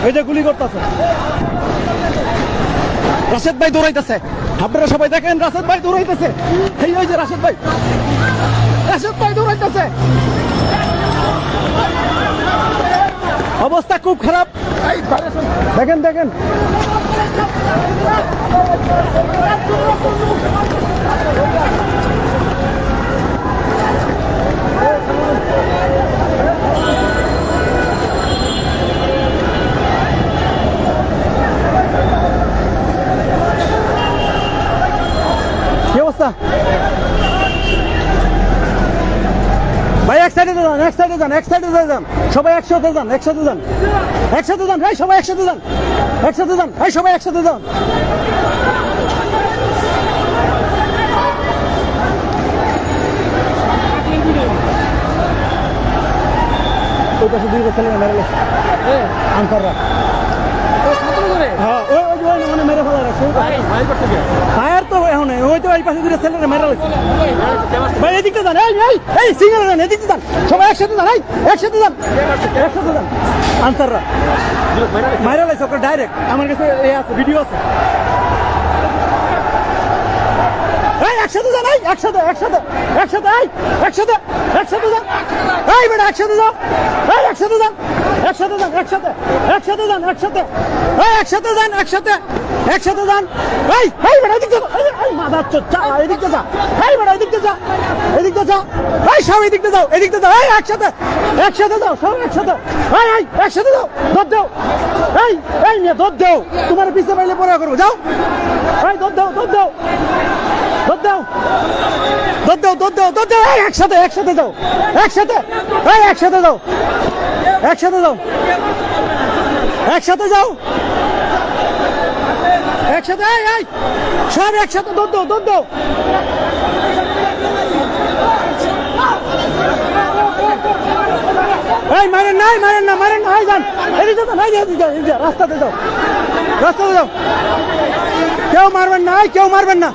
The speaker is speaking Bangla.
এই যে গুলি করতেছে, রাশেদ ভাই দৌড়াইতেছে, আপনারা সবাই দেখেন রাশেদ ভাই দৌড়াইতেছে, এই ওই যে রাশেদ ভাই দৌড়াইতেছে, অবস্থা খুব খারাপ, দেখেন দেখেন কি অবস্থা ভাই, এক সাইডে যান, এক সাইডে যান, এক সাইডে যান, সবাই একসাথে যান, একসাথে যান, একসাথে যান, এই সবাই একসাথে যান, একসাথে যান, এই সবাই একসাথে যান। ওই পাশে দুই বছর মেরে গেছে আনসাররা, হ্যাঁ ওই মানে মেরে ফেলা রাখছে ফায়ার তো এখন ওই তো এই পাশে দুটো ছেলেরা মেরে গেছে ভাই, এদিকটা যান, এই সিঙ্গেল যান, এদিকটা যান, সবাই একসাথে যান, এই একসাথে যান, একসাথে যান, আনসাররা মেরে গেছে ওকে ডাইরেক্ট, আমার কাছে এ আছে, ভিডিও আছে, একসাথে যান, এই একসাথে একসাথে একসাথে, এই একসাথে একসাথে যান, এই বেটা একসাথে যাও, এই একসাথে যান, একসাথে যান, একসাথে একসাথে যান, একসাথে, এই একসাথে যান, একসাথে একসাথে যান, এই বেটা এদিকে যাও, এই মাদার চোদ চা, এদিকে যা, এই বেটা এদিকে যা, এদিকে যা, এই সব এদিকে যাও, এদিকে যাও, এই একসাথে একসাথে যাও, সব একসাথে, এই একসাথে যাও, দৌড় দাও, এই নিয়ে দৌড় দাও, তোমার পিছিয়ে পাইলে পড়া করবো, যাও, এই দৌড় দাও, দৌড় দাও, দৌড় দাও, দৌড় দাও, দৌড় দাও, দৌড় দাও, এই একসাথে একসাথে যাও, একসাথে, এই একসাথে যাও, একসাথে যাও, একসাথে যাও, একসাথে, এই সব একসাথে, দৌড় দাও, দৌড় দাও, এই মারেন নাই, মারেন না, মারেন না, এই যান, এদিকে যান, এই রাস্তাতে যাও, রাস্তাতে যাও, কেউ মারবেন না, কেউ মারবেন না।